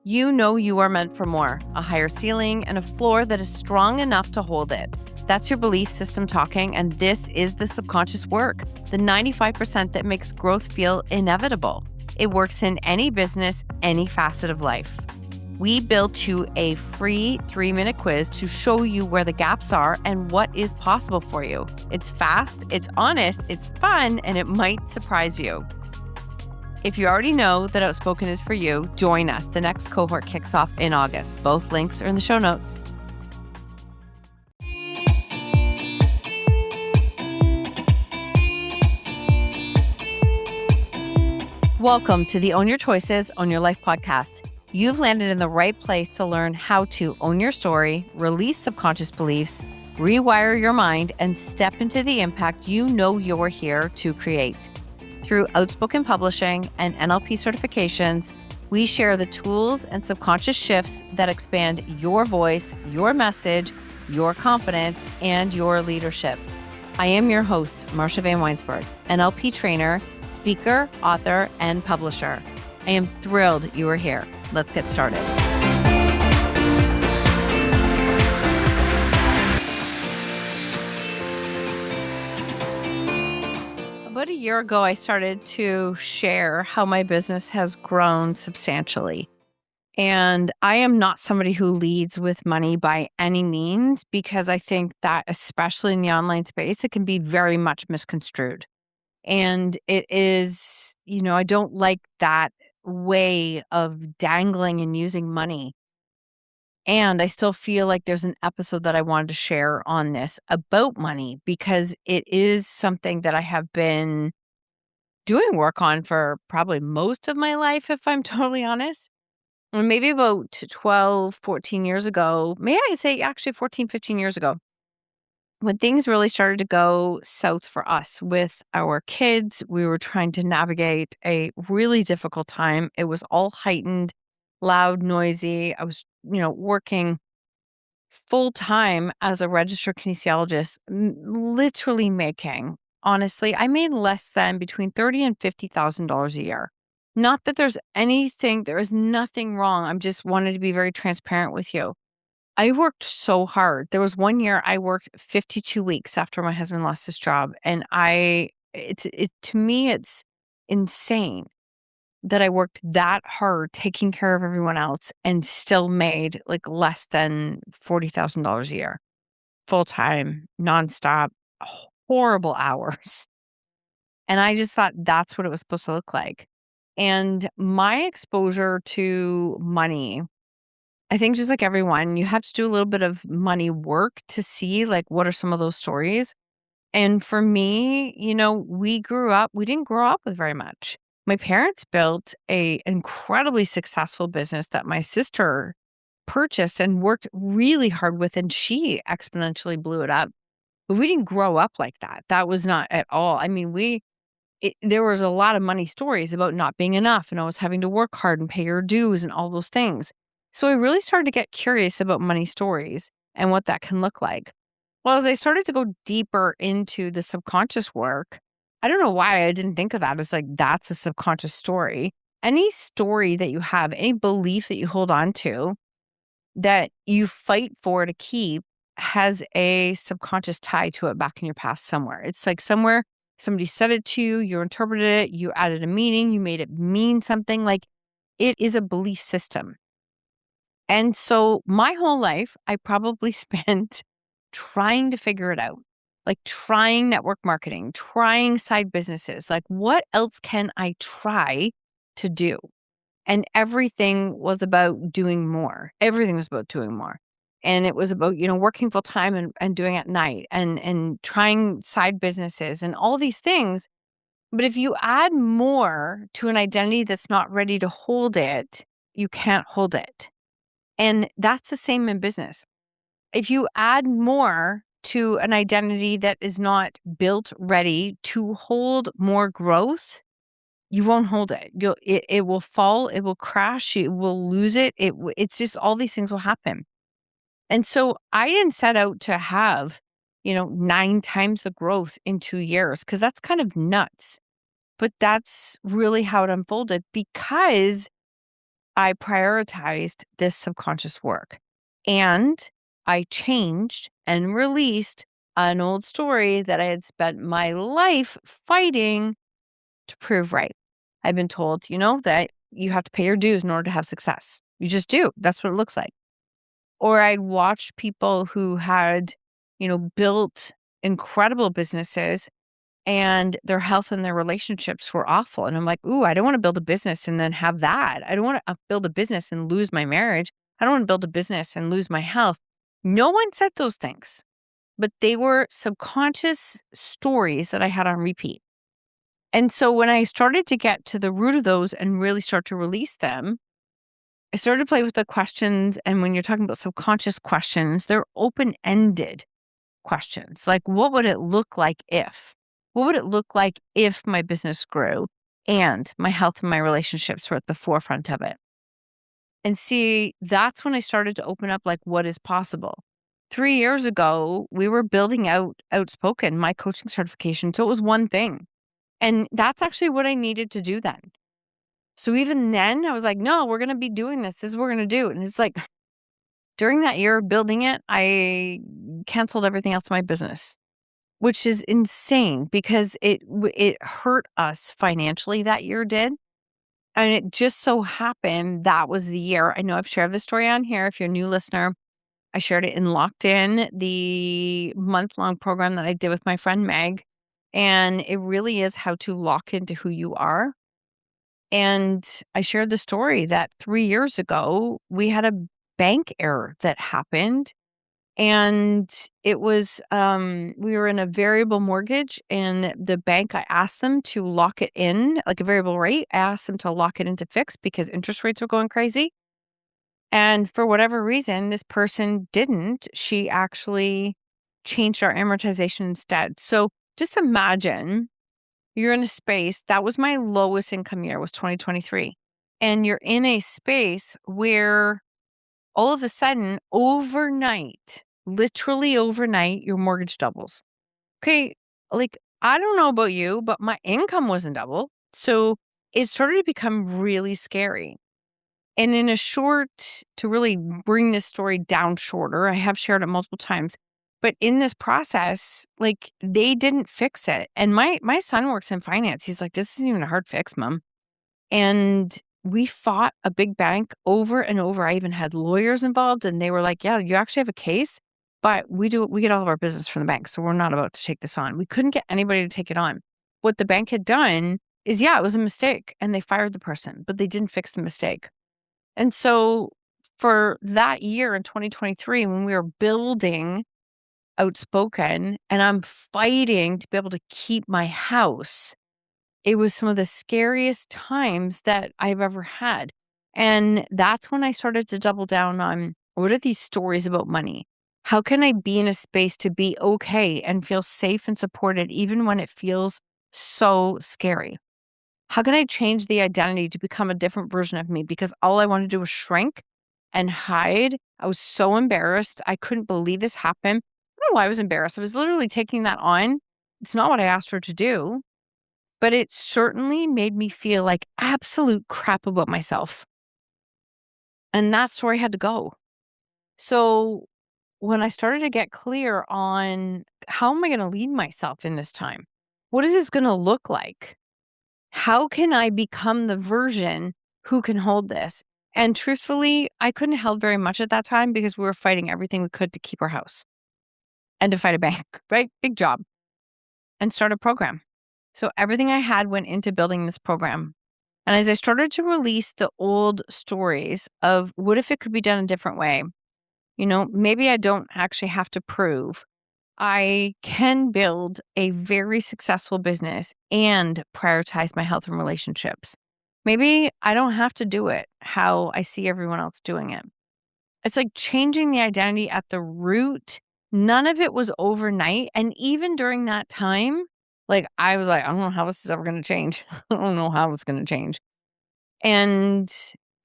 You know you are meant for more, a higher ceiling, and a floor that is strong enough to hold it. That's your belief system talking, and this is the subconscious work, the 95% that makes growth feel inevitable. It works in any business, any facet of life. We built you a free 3-minute quiz to show you where the gaps are and what is possible for you. It's fast, it's honest, it's fun, and it might surprise you. If you already know that Outspoken is for you, join us. The next cohort kicks off in August. Both links are in the show notes. Welcome to the Own Your Choices, Own Your Life podcast. You've landed in the right place to learn how to own your story, release subconscious beliefs, rewire your mind, and step into the impact you know you're here to create. Through Outspoken Publishing and NLP certifications, we share the tools and subconscious shifts that expand your voice, your message, your confidence, and your leadership. I am your host, Marsha Van Weinsberg, NLP trainer, speaker, author, and publisher. I am thrilled you are here. Let's get started. About a year ago, I started to share how my business has grown substantially. And I am not somebody who leads with money by any means, because I think that, especially in the online space, it can be very much misconstrued. And it is, I don't like that way of dangling and using money. And I still feel like there's an episode that I wanted to share on this about money, because it is something that I have been doing work on for probably most of my life, if I'm totally honest. Or maybe about 12, 14 years ago, may I say actually 14, 15 years ago, when things really started to go south for us with our kids. We were trying to navigate a really difficult time. It was all heightened, loud, noisy. I was, working full time as a registered kinesiologist, literally making, honestly, I made less than between $30,000 and $50,000 a year. Not that there is nothing wrong. I'm just wanted to be very transparent with you. I worked so hard. There was one year I worked 52 weeks after my husband lost his job. And to me, it's insane that I worked that hard taking care of everyone else and still made like less than $40,000 a year, full time, nonstop, horrible hours. And I just thought that's what it was supposed to look like. And my exposure to money, I think just like everyone, you have to do a little bit of money work to see like what are some of those stories. And for me, we didn't grow up with very much. My parents built a incredibly successful business that my sister purchased and worked really hard with, and she exponentially blew it up. But we didn't grow up like that. That was not at all. I mean, there was a lot of money stories about not being enough and always having to work hard and pay your dues and all those things. So I really started to get curious about money stories and what that can look like. Well, as I started to go deeper into the subconscious work, I don't know why I didn't think of that as like that's a subconscious story. Any story that you have, any belief that you hold on to that you fight for to keep has a subconscious tie to it back in your past somewhere. It's like somewhere somebody said it to you, you interpreted it, you added a meaning, you made it mean something. Like it is a belief system. And so my whole life, I probably spent trying to figure it out, like trying network marketing, trying side businesses, like what else can I try to do? And everything was about doing more. Everything was about doing more. And it was about, working full time and doing at night and trying side businesses and all these things. But if you add more to an identity that's not ready to hold it, you can't hold it. And that's the same in business. If you add more to an identity that is not built ready to hold more growth, you won't hold it. It will fall, it will crash, you will lose it. It's just all these things will happen. And so I didn't set out to have, 9 times the growth in 2 years, because that's kind of nuts. But that's really how it unfolded, because I prioritized this subconscious work, and I changed and released an old story that I had spent my life fighting to prove right. I've been told, that you have to pay your dues in order to have success. You just do. That's what it looks like. Or I'd watch people who had, built incredible businesses and their health and their relationships were awful. And I'm like, ooh, I don't want to build a business and then have that. I don't want to build a business and lose my marriage. I don't want to build a business and lose my health. No one said those things, but they were subconscious stories that I had on repeat. And so when I started to get to the root of those and really start to release them, I started to play with the questions. And when you're talking about subconscious questions, they're open ended questions. Like, what would it look like if? What would it look like if my business grew and my health and my relationships were at the forefront of it? And see, that's when I started to open up like what is possible. 3 years ago, we were building out Outspoken, my coaching certification. So it was one thing. And that's actually what I needed to do then. So even then, I was like, no, we're going to be doing this. This is what we're going to do. And it's like during that year of building it, I canceled everything else in my business, which is insane because it hurt us financially that year did. And it just so happened that was the year. I know I've shared this story on here. If you're a new listener, I shared it in Locked In, the month-long program that I did with my friend Meg. And it really is how to lock into who you are. And I shared the story that 3 years ago, we had a bank error that happened. And it was, we were in a variable mortgage, and the bank, I asked them to lock it in, like a variable rate. I asked them to lock it into fixed because interest rates were going crazy. And for whatever reason, this person didn't. She actually changed our amortization instead. So just imagine you're in a space that was my lowest income year was 2023. And you're in a space where all of a sudden, overnight, literally overnight, your mortgage doubles. Okay. Like, I don't know about you, but my income wasn't double. So it started to become really scary. And in a short, to really bring this story down shorter, I have shared it multiple times. But in this process, like they didn't fix it. And my son works in finance. He's like, this isn't even a hard fix, mom. And we fought a big bank over and over. I even had lawyers involved, and they were like, yeah, you actually have a case, but we get all of our business from the bank. So we're not about to take this on. We couldn't get anybody to take it on. What the bank had done is, yeah, it was a mistake and they fired the person, but they didn't fix the mistake. And so for that year in 2023, when we were building Outspoken and I'm fighting to be able to keep my house, it was some of the scariest times that I've ever had. And that's when I started to double down on what are these stories about money? How can I be in a space to be okay and feel safe and supported even when it feels so scary? How can I change the identity to become a different version of me? Because all I wanted to do was shrink and hide. I was so embarrassed. I couldn't believe this happened. I don't know why I was embarrassed. I was literally taking that on. It's not what I asked her to do, but it certainly made me feel like absolute crap about myself. And that's where I had to go. So when I started to get clear on how am I going to lead myself in this time? What is this going to look like? How can I become the version who can hold this? And truthfully, I couldn't have held very much at that time because we were fighting everything we could to keep our house and to fight a bank, right? Big job and start a program. So everything I had went into building this program. And as I started to release the old stories of what if it could be done a different way, maybe I don't actually have to prove I can build a very successful business and prioritize my health and relationships. Maybe I don't have to do it how I see everyone else doing it. It's like changing the identity at the root. None of it was overnight. And even during that time, like I was like, I don't know how this is ever going to change. I don't know how it's going to change. And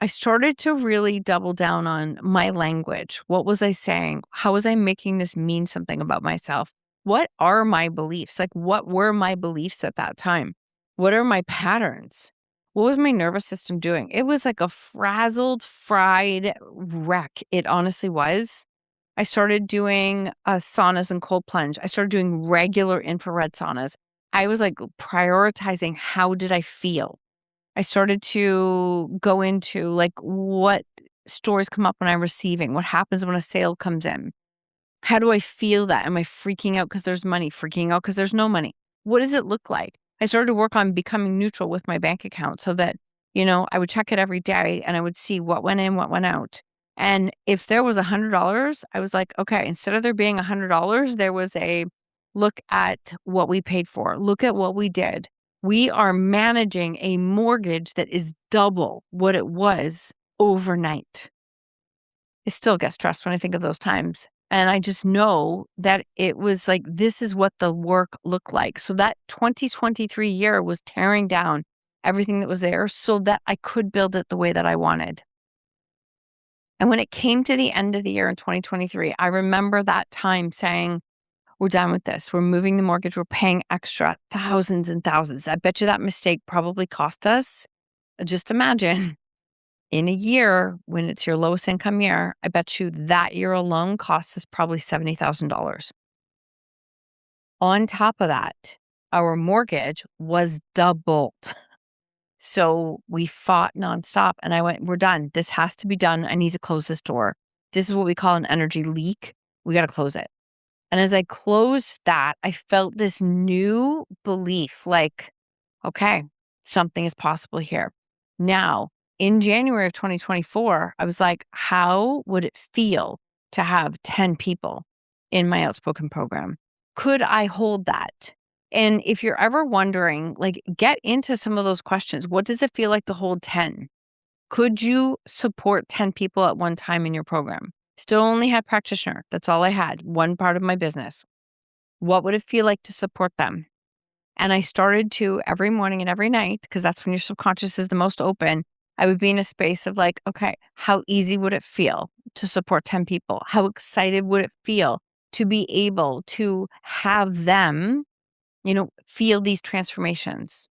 I started to really double down on my language. What was I saying? How was I making this mean something about myself? What are my beliefs? Like, what were my beliefs at that time? What are my patterns? What was my nervous system doing? It was like a frazzled, fried wreck. It honestly was. I started doing saunas and cold plunge. I started doing regular infrared saunas. I was like prioritizing how did I feel? I started to go into like what stories come up when I'm receiving, what happens when a sale comes in. How do I feel that? Am I freaking out because there's money, freaking out because there's no money? What does it look like? I started to work on becoming neutral with my bank account so that, I would check it every day and I would see what went in, what went out. And if there was $100, I was like, okay, instead of there being $100, there was a look at what we paid for, look at what we did. We are managing a mortgage that is double what it was overnight. I still get stressed when I think of those times. And I just know that it was like, this is what the work looked like. So that 2023 year was tearing down everything that was there so that I could build it the way that I wanted. And when it came to the end of the year in 2023, I remember that time saying, we're done with this. We're moving the mortgage. We're paying extra thousands and thousands. I bet you that mistake probably cost us, just imagine, in a year when it's your lowest income year, I bet you that year alone costs us probably $70,000. On top of that, our mortgage was doubled. So we fought nonstop and I went, we're done. This has to be done. I need to close this door. This is what we call an energy leak. We got to close it. And as I closed that, I felt this new belief like, okay, something is possible here. Now, in January of 2024, I was like, how would it feel to have 10 people in my outspoken program? Could I hold that? And if you're ever wondering, like, get into some of those questions. What does it feel like to hold 10? Could you support 10 people at one time in your program? Still only had practitioner. That's all I had, one part of my business. What would it feel like to support them? And I started to every morning and every night, because that's when your subconscious is the most open. I would be in a space of like, okay, how easy would it feel to support 10 people? How excited would it feel to be able to have them, feel these transformations?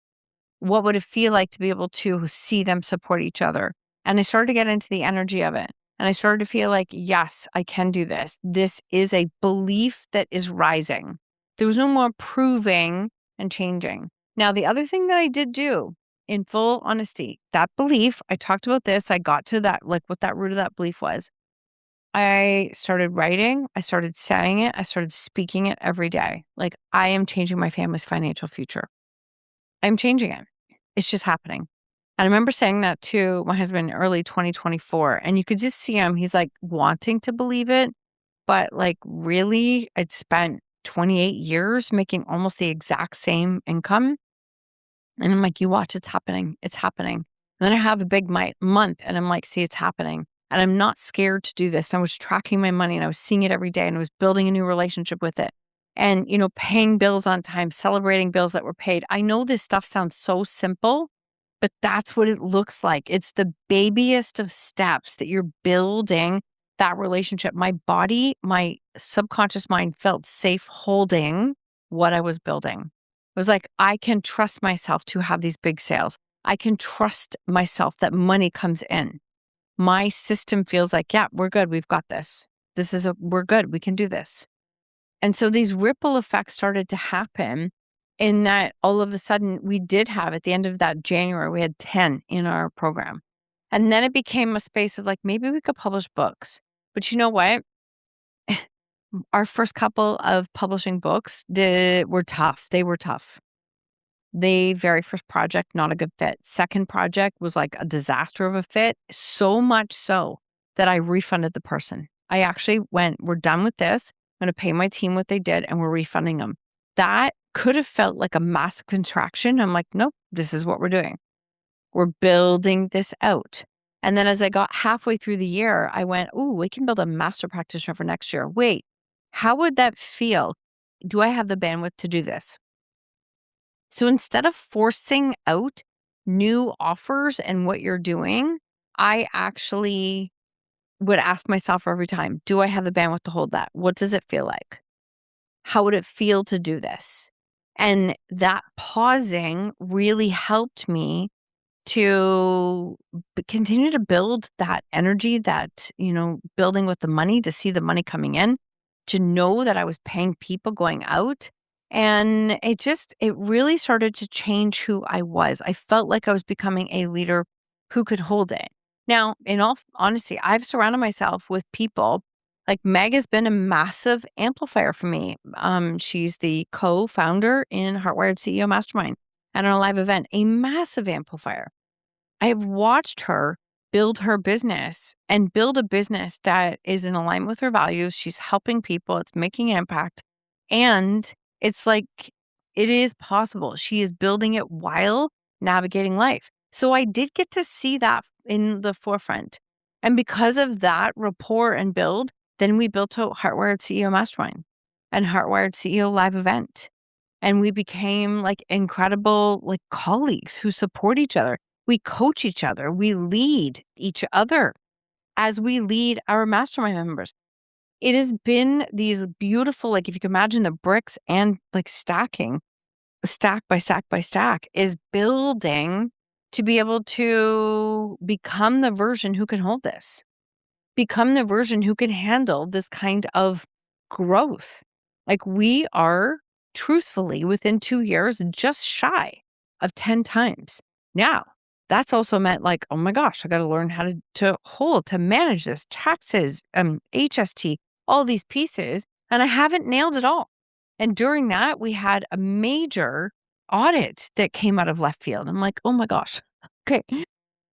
What would it feel like to be able to see them support each other? And I started to get into the energy of it. And I started to feel like, yes, I can do this. This is a belief that is rising. There was no more proving and changing. Now, the other thing that I did do, in full honesty, that belief, I talked about this, I got to that, like what that root of that belief was. I started writing, I started saying it, I started speaking it every day. Like, I am changing my family's financial future. I'm changing it. It's just happening. And I remember saying that to my husband in early 2024, and you could just see him. He's like wanting to believe it, but like really, I'd spent 28 years making almost the exact same income. And I'm like, you watch, it's happening. It's happening. And then I have a big month and I'm like, see, it's happening. And I'm not scared to do this. I was tracking my money and I was seeing it every day and I was building a new relationship with it. And, paying bills on time, celebrating bills that were paid. I know this stuff sounds so simple, but that's what it looks like. It's the babyest of steps that you're building that relationship. My body, my subconscious mind felt safe holding what I was building. It was like, I can trust myself to have these big sales. I can trust myself that money comes in. My system feels like, yeah, we're good. We've got this. We're good. We can do this. And so these ripple effects started to happen in that all of a sudden we did have at the end of that January, we had 10 in our program. And then it became a space of like, maybe we could publish books. But you know what? Our first couple of publishing books were tough. They were tough. The very first project, not a good fit. Second project was like a disaster of a fit, so much so that I refunded the person. I actually went, we're done with this. I'm going to pay my team what they did and we're refunding them. That could have felt like a massive contraction. I'm like, nope, this is what we're doing. We're building this out. And then as I got halfway through the year, I went, oh, we can build a master practitioner for next year. Wait, how would that feel? Do I have the bandwidth to do this? So instead of forcing out new offers and what you're doing, I actually would ask myself every time, do I have the bandwidth to hold that? What does it feel like? How would it feel to do this? And that pausing really helped me to continue to build that energy, that, building with the money, to see the money coming in, to know that I was paying people going out. And it really started to change who I was. I felt like I was becoming a leader who could hold it. Now, in all honesty, I've surrounded myself with people like Meg has been a massive amplifier for me. She's the co-founder in Heartwired CEO Mastermind and our live event, a massive amplifier. I have watched her build her business and build a business that is in alignment with her values. She's helping people, it's making an impact. And it's like it is possible. She is building it while navigating life. So I did get to see that in the forefront. And because of that rapport and build, then we built out Heartwired CEO Mastermind and Heartwired CEO Live Event. And we became like incredible like colleagues who support each other. We coach each other. We lead each other as we lead our mastermind members. It has been these beautiful, like if you can imagine the bricks and like stacking, stack by stack by stack is building to be able to become the version who can hold this, become the version who can handle this kind of growth. Like we are truthfully within 2 years just shy of 10 times. Now, that's also meant like, oh my gosh, I got to learn how to hold, to manage this, taxes, HST, all these pieces. And I haven't nailed it all. And during that, we had a major audit that came out of left field. I'm like, oh my gosh. Okay.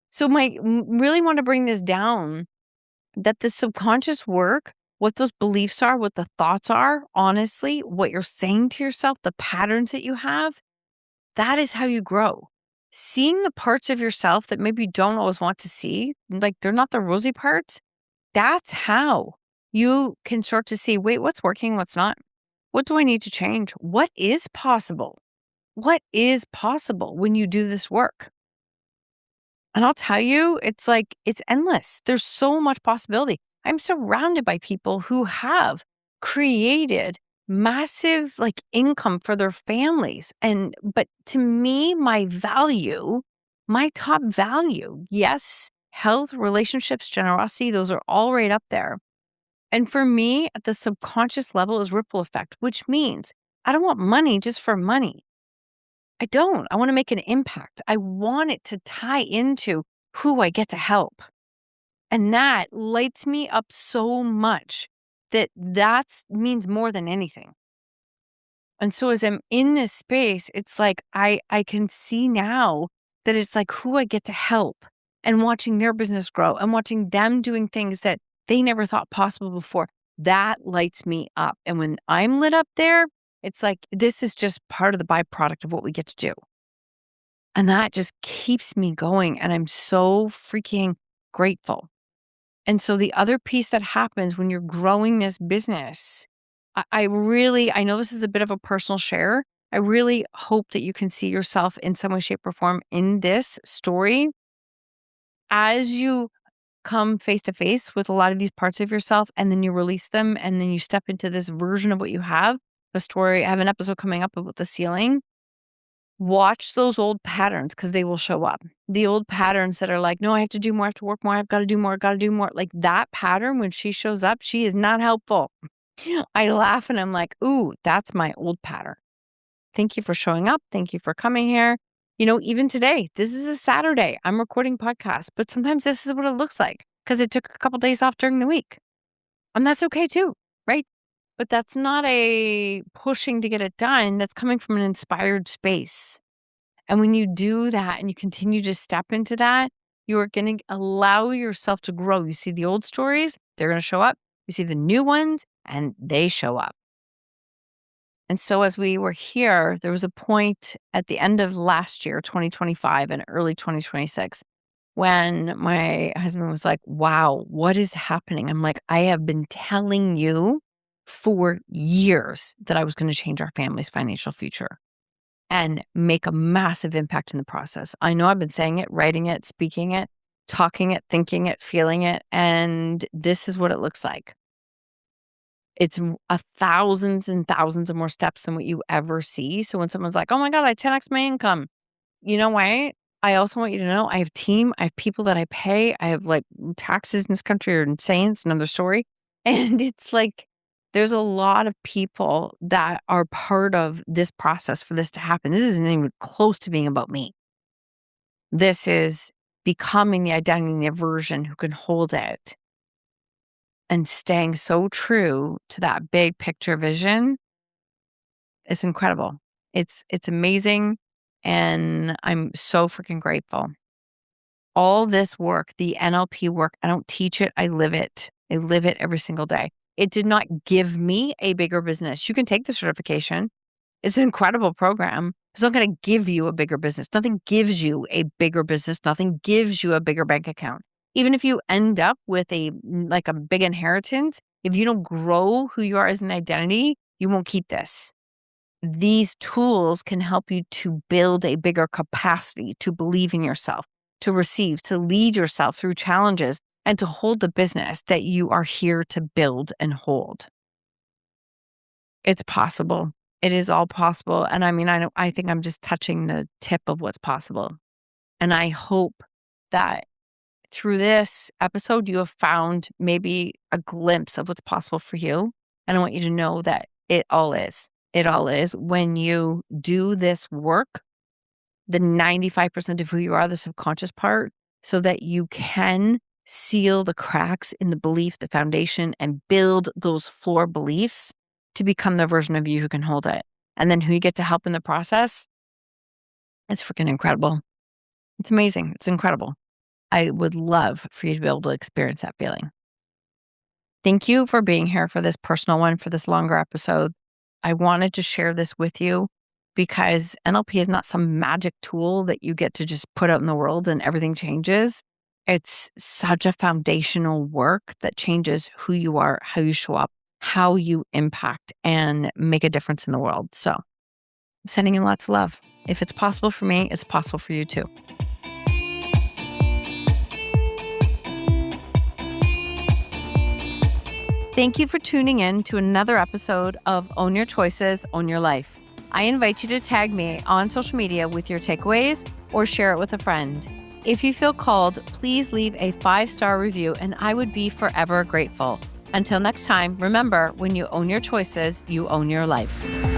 So really want to bring this down, that the subconscious work, what those beliefs are, what the thoughts are, honestly, what you're saying to yourself, the patterns that you have, that is how you grow. Seeing the parts of yourself that maybe you don't always want to see, like they're not the rosy parts, that's how you can start to see, wait, what's working, what's not? What do I need to change? What is possible? What is possible when you do this work? And I'll tell you, it's like, it's endless. There's so much possibility. I'm surrounded by people who have created massive like income for their families. But to me, my top value, yes, health, relationships, generosity, those are all right up there. And for me, at the subconscious level is ripple effect, which means I don't want money just for money. I don't. I want to make an impact. I want it to tie into who I get to help. And that lights me up so much that means more than anything. And so as I'm in this space, it's like I can see now that it's like who I get to help and watching their business grow and watching them doing things that they never thought possible before. That lights me up. And when I'm lit up there, it's like this is just part of the byproduct of what we get to do. And that just keeps me going. And I'm so freaking grateful. And so the other piece that happens when you're growing this business, I know this is a bit of a personal share. I really hope that you can see yourself in some way, shape, or form in this story as you come face to face with a lot of these parts of yourself and then you release them and then you step into this version of what you have. The story, I have an episode coming up about the ceiling. Watch those old patterns because they will show up. The old patterns that are like, no, I have to do more, I have to work more, I've got to do more, got to do more. Like that pattern, when she shows up, she is not helpful. I laugh and I'm like, ooh, that's my old pattern. Thank you for showing up. Thank you for coming here. Even today, this is a Saturday. I'm recording podcasts, but sometimes this is what it looks like because it took a couple days off during the week. And that's okay too, right? But that's not a pushing to get it done. That's coming from an inspired space. And when you do that and you continue to step into that, you are going to allow yourself to grow. You see the old stories, they're going to show up. You see the new ones, and they show up. And so as we were here, there was a point at the end of last year, 2025 and early 2026, when my husband was like, wow, what is happening? I'm like, I have been telling you for years that I was going to change our family's financial future and make a massive impact in the process. I know I've been saying it, writing it, speaking it, talking it, thinking it, feeling it, and this is what it looks like. It's thousands and thousands of more steps than what you ever see. So when someone's like, oh my God, I 10x my income, you know what? I also want you to know I have team, I have people that I pay. I have like taxes in this country are insane. It's another story. And it's like there's a lot of people that are part of this process for this to happen. This isn't even close to being about me. This is becoming the identity and the version who can hold it and staying so true to that big picture vision. It's incredible. It's amazing. And I'm so freaking grateful. All this work, the NLP work, I don't teach it, I live it. I live it every single day. It did not give me a bigger business. You can take the certification. It's an incredible program. It's not going to give you a bigger business. Nothing gives you a bigger business. Nothing gives you a bigger bank account. Even if you end up with like a big inheritance, if you don't grow who you are as an identity, you won't keep this. These tools can help you to build a bigger capacity to believe in yourself, to receive, to lead yourself through challenges, and to hold the business that you are here to build and hold. It's possible. It is all possible. And I mean, I think I'm just touching the tip of what's possible. And I hope that through this episode, you have found maybe a glimpse of what's possible for you. And I want you to know that it all is. It all is. When you do this work, the 95% of who you are, the subconscious part, so that you can seal the cracks in the belief, the foundation, and build those floor beliefs to become the version of you who can hold it. And then who you get to help in the process, it's freaking incredible. It's amazing. It's incredible. I would love for you to be able to experience that feeling. Thank you for being here for this personal one, for this longer episode. I wanted to share this with you because NLP is not some magic tool that you get to just put out in the world and everything changes. It's such a foundational work that changes who you are, how you show up, how you impact and make a difference in the world. So I'm sending you lots of love. If it's possible for me, it's possible for you too. Thank you for tuning in to another episode of Own Your Choices, Own Your Life. I invite you to tag me on social media with your takeaways or share it with a friend. If you feel called, please leave a 5-star review and I would be forever grateful. Until next time, remember, when you own your choices, you own your life.